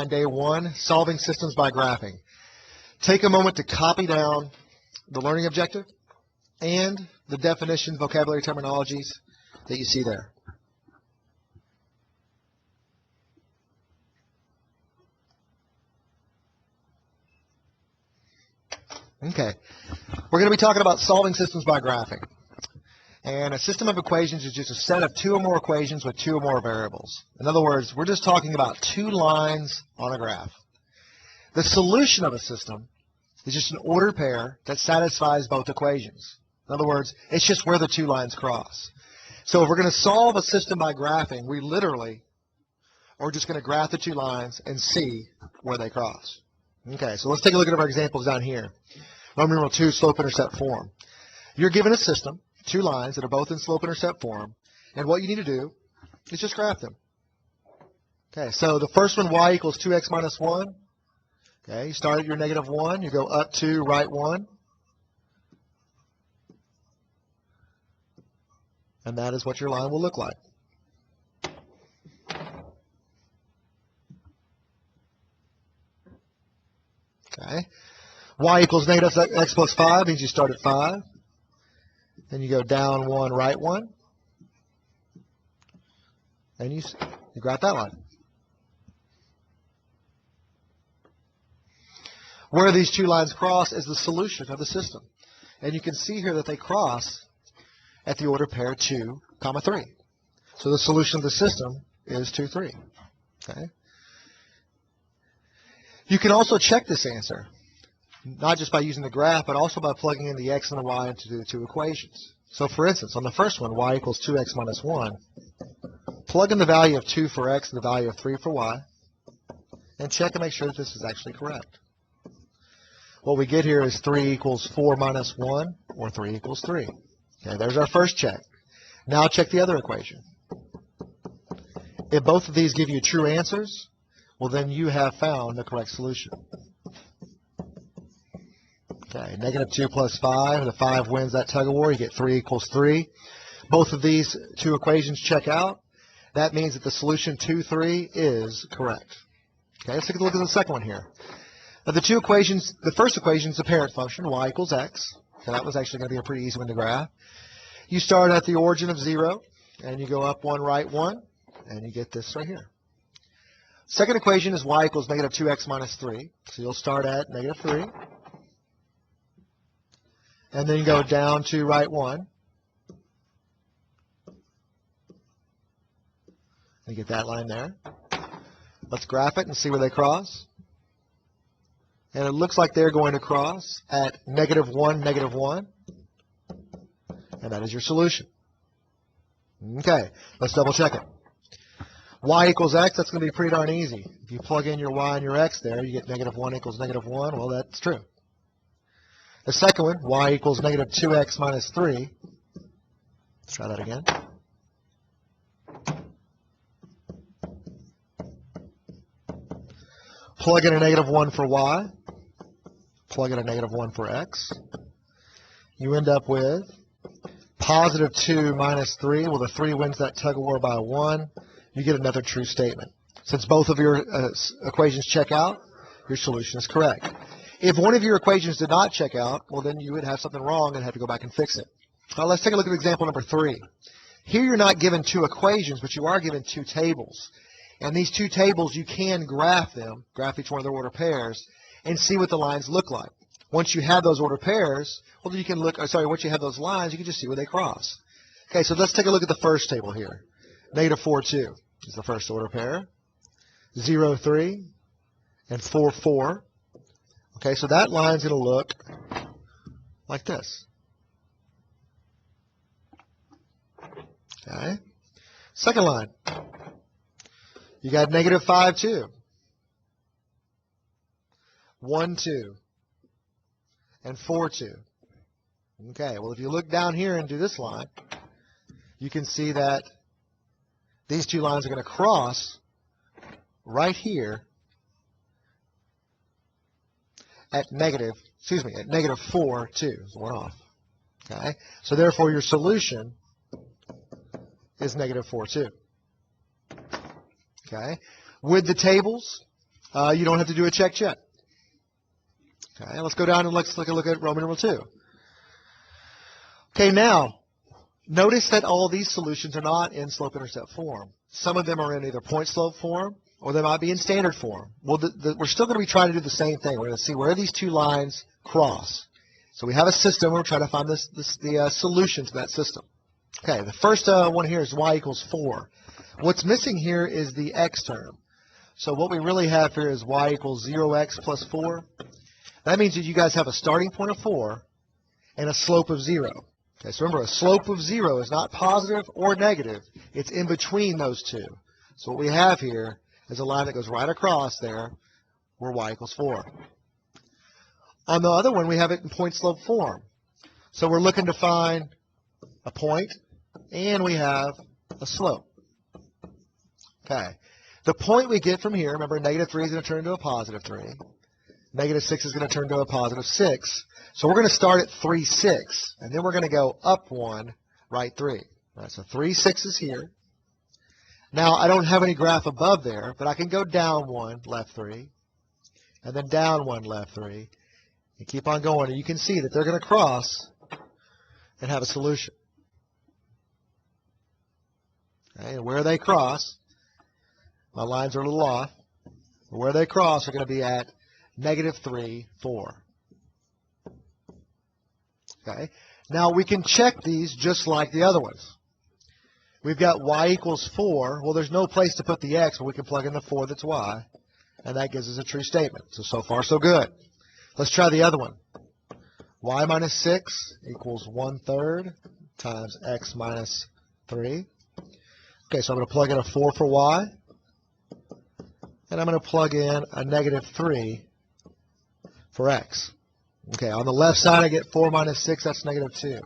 Day 1, solving systems by graphing. Take a moment to copy down the learning objective and the definitions, vocabulary, terminologies that you see there. Okay, we're going to be talking about solving systems by graphing. And a system of equations is just a set of two or more equations with two or more variables. In other words, we're just talking about two lines on a graph. The solution of a system is just an ordered pair that satisfies both equations. In other words, it's just where the two lines cross. So if we're going to solve a system by graphing, we literally are just going to graph the two lines and see where they cross. Okay, so let's take a look at our examples down here. Roman numeral 2, slope-intercept form. You're given a system, two lines that are both in slope-intercept form, and what you need to do is just graph them. Okay, so the first one, y equals 2x minus 1. Okay, you start at your negative 1, you go up to right 1. And that is what your line will look like. Okay, y equals negative x plus 5 means you start at 5. Then you go down 1, right 1. And you graph that line. Where these two lines cross is the solution of the system. And you can see here that they cross at the order pair 2, 3. So the solution of the system is 2, 3. Okay. You can also check this answer, not just by using the graph, but also by plugging in the x and the y into the two equations. So for instance, on the first one, y equals 2x minus 1, plug in the value of 2 for x and the value of 3 for y, and check and make sure that this is actually correct. What we get here is 3 equals 4 minus 1, or 3 equals 3. Okay, there's our first check. Now check the other equation. If both of these give you true answers, well then you have found the correct solution. Okay, negative 2 plus 5, the 5 wins that tug of war, you get 3 equals 3. Both of these two equations check out. That means that the solution 2, 3 is correct. Okay, let's take a look at the second one here. Now the two equations, the first equation is the parent function, y equals x. So that was actually going to be a pretty easy one to graph. You start at the origin of 0, and you go up 1, right 1, and you get this right here. Second equation is y equals negative 2x minus 3. So you'll start at negative 3. And then you go down to right 1. And you get that line there. Let's graph it and see where they cross. And it looks like they're going to cross at negative 1, negative 1. And that is your solution. Okay, let's double check it. Y equals x, that's going to be pretty darn easy. If you plug in your y and your x there, you get negative 1 equals negative 1. Well, that's true. The second one, y equals negative 2x minus 3. Let's try that again. Plug in a negative 1 for y. Plug in a negative 1 for x. You end up with positive 2 minus 3. Well, the 3 wins that tug of war by 1. You get another true statement. Since both of your equations check out, your solution is correct. If one of your equations did not check out, well, then you would have something wrong and have to go back and fix it. Now, let's take a look at example number 3. Here you're not given two equations, but you are given two tables. And these two tables, you can graph them, graph each one of their order pairs, and see what the lines look like. Once you have those order pairs, well, then you can look, once you have those lines, you can just see where they cross. Okay, so let's take a look at the first table here. Negative 4, 2 is the first order pair. 0, 3, and 4, 4. Okay, so that line's going to look like this. Okay. Second line. You got negative 5, 2. 1, 2. And 4, 2. Okay, well, if you look down here and do this line, you can see that these two lines are going to cross right here at negative 4, 2. So one off. Okay, so therefore your solution is negative 4, 2. Okay, with the tables, You don't have to do a check yet. Okay, let's go down and let's look at Roman numeral 2. Okay, now, notice that all these solutions are not in slope-intercept form. Some of them are in either point-slope form, or they might be in standard form. Well, we're still going to be trying to do the same thing. We're going to see where these two lines cross. So we have a system. We're trying to find the solution to that system. Okay, the first one here is y equals 4. What's missing here is the x term. So what we really have here is y equals 0x plus 4. That means that you guys have a starting point of 4 and a slope of 0. Okay, so remember, a slope of 0 is not positive or negative. It's in between those two. So what we have here is a line that goes right across there where y equals 4. On the other one, we have it in point-slope form. So we're looking to find a point, and we have a slope. Okay. The point we get from here, remember, negative 3 is going to turn into a positive 3. Negative 6 is going to turn into a positive 6. So we're going to start at 3, 6, and then we're going to go up 1, right 3. All right, so 3, 6 is here. Now, I don't have any graph above there, but I can go down 1, left 3, and then down 1, left 3, and keep on going. And you can see that they're going to cross and have a solution. Okay, and where they cross, my lines are a little off, but where they cross are going to be at negative 3, 4. Okay. Now we can check these just like the other ones. We've got y equals 4. Well, there's no place to put the x, but we can plug in the 4 that's y, and that gives us a true statement. So far, so good. Let's try the other one. Y minus 6 equals 1/3 times x minus 3. Okay, so I'm going to plug in a 4 for y, and I'm going to plug in a negative 3 for x. Okay, on the left side, I get 4 minus 6, that's negative 2.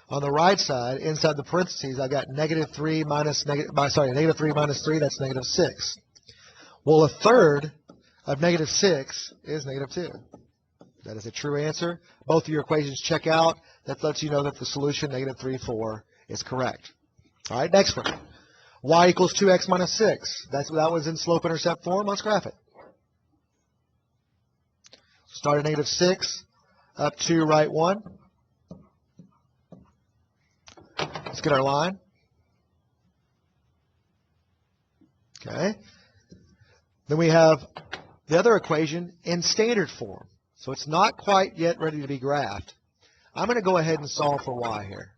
On the right side, inside the parentheses, I got negative 3 minus negative 3, that's negative 6. Well, 1/3 of negative 6 is negative 2. That is a true answer. Both of your equations check out. That lets you know that the solution, negative 3, 4, is correct. All right, next one. Y equals 2x minus 6. That was in slope-intercept form. Let's graph it. Start at negative 6, up 2, right 1. Let's get our line. Okay. Then we have the other equation in standard form. So it's not quite yet ready to be graphed. I'm going to go ahead and solve for y here.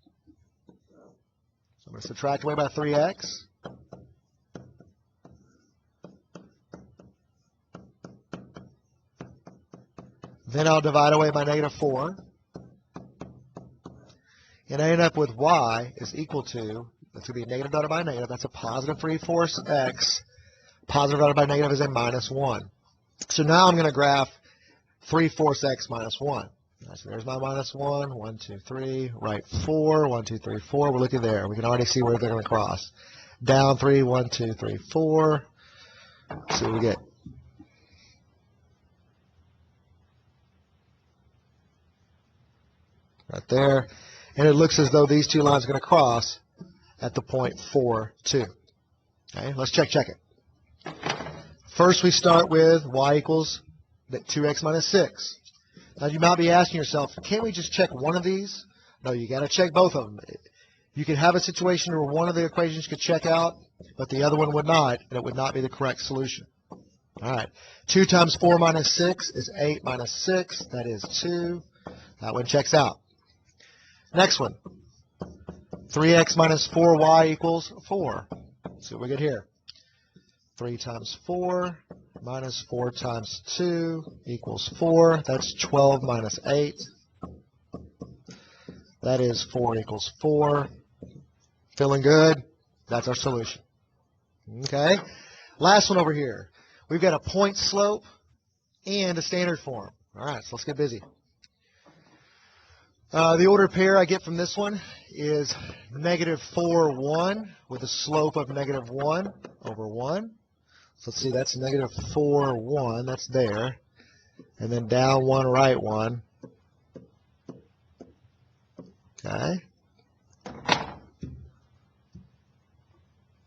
So I'm going to subtract away by 3x. Then I'll divide away by negative 4. And I end up with y is equal to, that's going to be negative divided by negative. That's a positive 3/4 x. Positive divided by negative is a minus 1. So now I'm going to graph 3/4 x minus 1. So there's my minus 1. 1, 2, 3. Right 4. 1, 2, 3, 4. We're looking there. We can already see where they're going to cross. Down 3. 1, 2, 3, 4. Let's see what we get. Right there. And it looks as though these two lines are going to cross at the point 4, 2. Okay, let's check it. First, we start with y equals 2x minus 6. Now, you might be asking yourself, can't we just check one of these? No, you got to check both of them. You could have a situation where one of the equations could check out, but the other one would not, and it would not be the correct solution. All right. 2 times 4 minus 6 is 8 minus 6. That is 2. That one checks out. Next one. 3x minus 4y equals 4. Let's see what we get here. 3 times 4 minus 4 times 2 equals 4. That's 12 minus 8. That is 4 equals 4. Feeling good? That's our solution. Okay. Last one over here. We've got a point slope and a standard form. All right, so let's get busy. The ordered pair I get from this one is negative 4, 1 with a slope of negative 1 over 1. So let's see, that's negative 4, 1. That's there. And then down 1, right 1. Okay.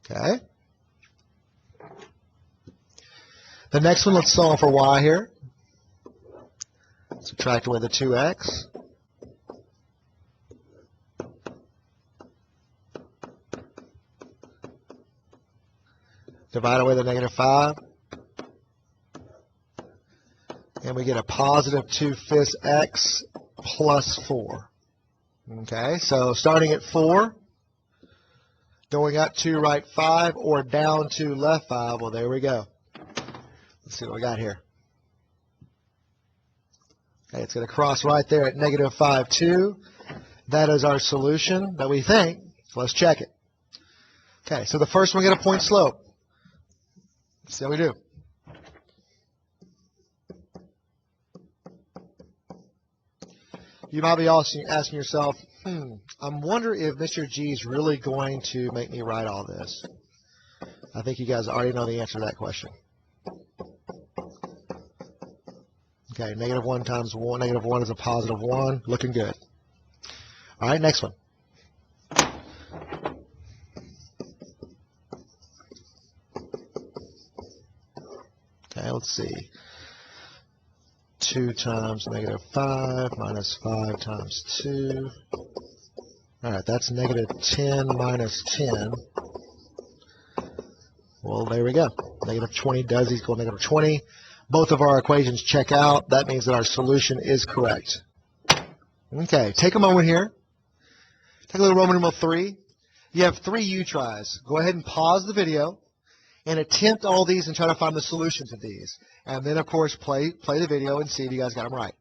Okay. The next one, let's solve for y here. Subtract away the 2x. Divide away the negative 5. And we get a positive 2/5 x plus 4. Okay, so starting at 4, going up to right 5, or down to left 5. Well, there we go. Let's see what we got here. Okay, it's going to cross right there at negative 5, 2. That is our solution that we think. So let's check it. Okay, so the first one, we get a point slope. Let's see how we do. You might be asking yourself, I'm wondering if Mr. G is really going to make me write all this. I think you guys already know the answer to that question. Okay, negative 1 times 1. Negative 1 is a positive 1. Looking good. All right, next one. Okay, let's see. 2 times negative 5 minus 5 times 2. All right, that's negative 10 minus 10. Well, there we go. Negative 20 does equal negative 20. Both of our equations check out. That means that our solution is correct. Okay, take a moment here. Take a little Roman numeral 3. You have 3 U tries. Go ahead and pause the video and attempt all these and try to find the solution to these. And then, of course, play the video and see if you guys got them right.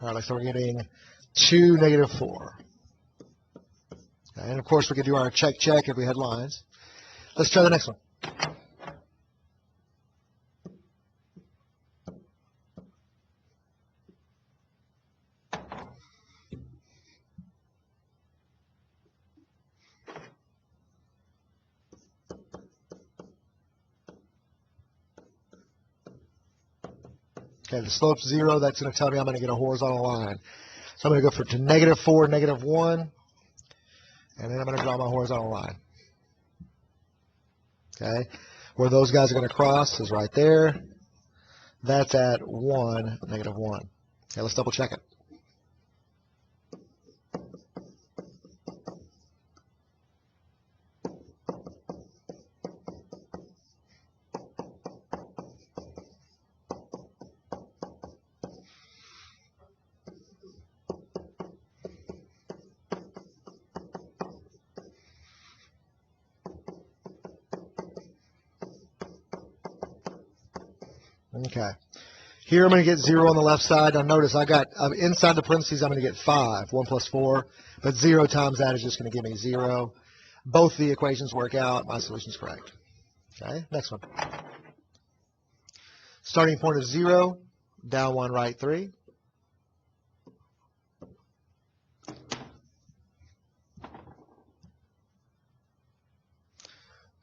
All right, so we're getting 2, negative 4. Okay, and, of course, we could do our check if we had lines. Let's try the next one. Okay, the slope's 0. That's going to tell me I'm going to get a horizontal line. So I'm going to go to negative 4, negative 1, and then I'm going to draw my horizontal line. Okay, where those guys are going to cross is right there. That's at 1, negative 1. Okay, let's double check it. Okay. Here I'm going to get 0 on the left side. Now notice I'm inside the parentheses, I'm going to get 5, 1 plus 4. But 0 times that is just going to give me 0. Both the equations work out. My solution is correct. Okay, next one. Starting point of 0, down 1, right 3.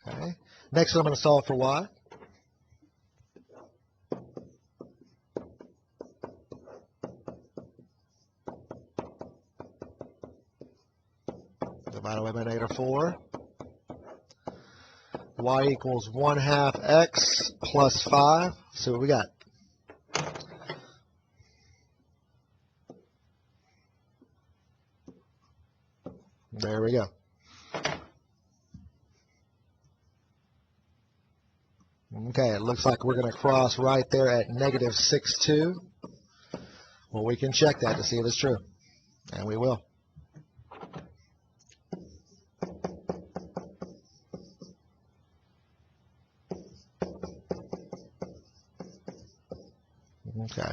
Okay. Next one I'm going to solve for y. Divide away by negative 4. Y equals 1/2 x plus 5. See what we got. There we go. Okay, it looks like we're going to cross right there at negative 6, 2. Well, we can check that to see if it's true. And we will. Okay.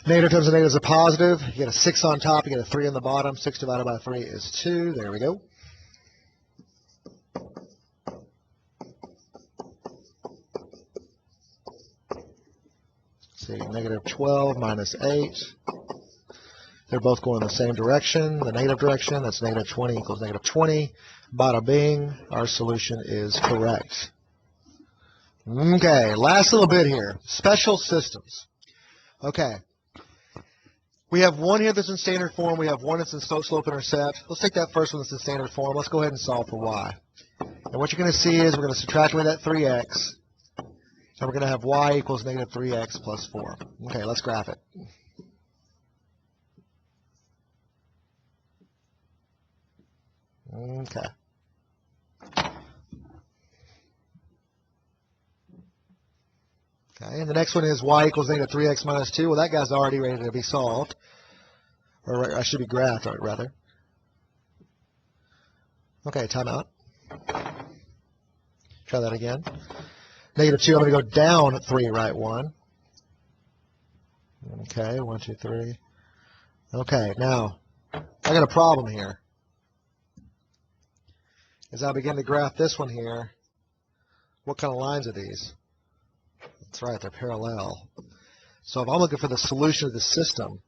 Negative times a negative is a positive. You get a 6 on top, you get a 3 on the bottom. 6 divided by 3 is 2. There we go. Let's see, negative 12 minus 8. They're both going in the same direction, the negative direction. That's negative 20 equals negative 20. Bada bing, our solution is correct. Okay, last little bit here. Special systems. Okay. We have one here that's in standard form. We have one that's in slope-intercept. Let's take that first one that's in standard form. Let's go ahead and solve for y. And what you're going to see is we're going to subtract away that 3x. And we're going to have y equals negative 3x plus 4. Okay, let's graph it. Okay. Okay, and the next one is y equals negative 3x minus 2. Well, that guy's already ready to be solved. Or I should be graphed, rather. Okay, timeout. Try that again. Negative 2, I'm going to go down 3, right 1. Okay, 1, 2, 3. Okay, now, I got a problem here. As I begin to graph this one here, what kind of lines are these? That's right, they're parallel. So if I'm looking for the solution of the system,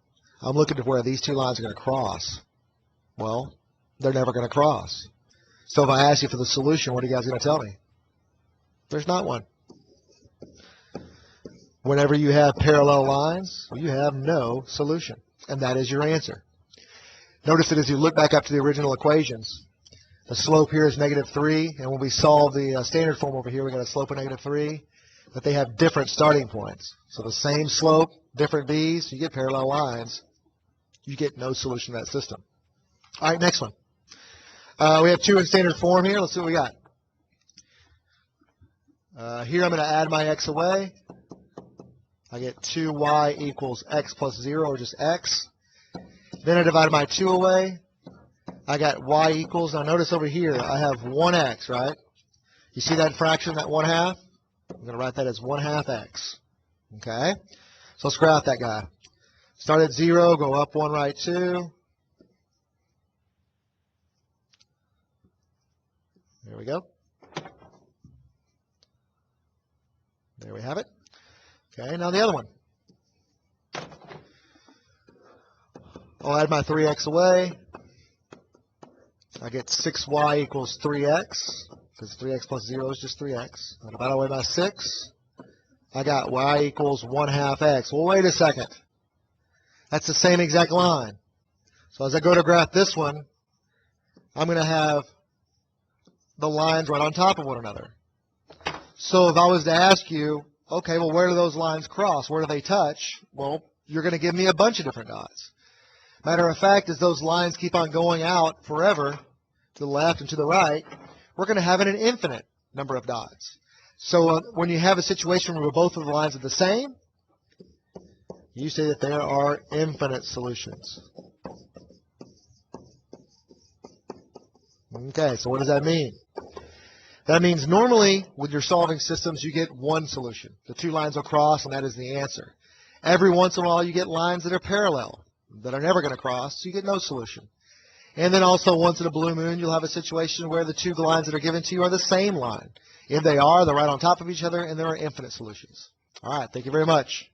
I'm looking to where these two lines are going to cross. Well, they're never going to cross. So if I ask you for the solution, what are you guys going to tell me? There's not one. Whenever you have parallel lines, you have no solution. And that is your answer. Notice that as you look back up to the original equations, the slope here is negative 3. And when we solve the standard form over here, we got a slope of negative 3. But they have different starting points. So the same slope, different b's, you get parallel lines. You get no solution to that system. All right, next one. We have 2 in standard form here. Let's see what we got. Here I'm going to add my x away. I get 2y equals x plus 0, or just x. Then I divide my 2 away. I got y equals, now notice over here, I have 1x, right? You see that fraction, that 1/2? I'm going to write that as 1/2 x. Okay? So let's graph that guy. Start at 0, go up 1, right 2. There we go. There we have it. Okay, now the other one. I'll add my 3x away. I get 6y equals 3x, because 3x plus 0 is just 3x. I divide away by 6. I got y equals 1/2 x. Well, wait a second. That's the same exact line. So as I go to graph this one, I'm going to have the lines right on top of one another. So if I was to ask you, okay, well, where do those lines cross? Where do they touch? Well, you're going to give me a bunch of different dots. Matter of fact, as those lines keep on going out forever, to the left and to the right, we're going to have an infinite number of dots. So when you have a situation where both of the lines are the same, you say that there are infinite solutions. Okay, so what does that mean? That means normally, with your solving systems, you get one solution. The two lines will cross, and that is the answer. Every once in a while, you get lines that are parallel, that are never going to cross, so you get no solution. And then also, once in a blue moon, you'll have a situation where the two lines that are given to you are the same line. If they are, they're right on top of each other, and there are infinite solutions. All right, thank you very much.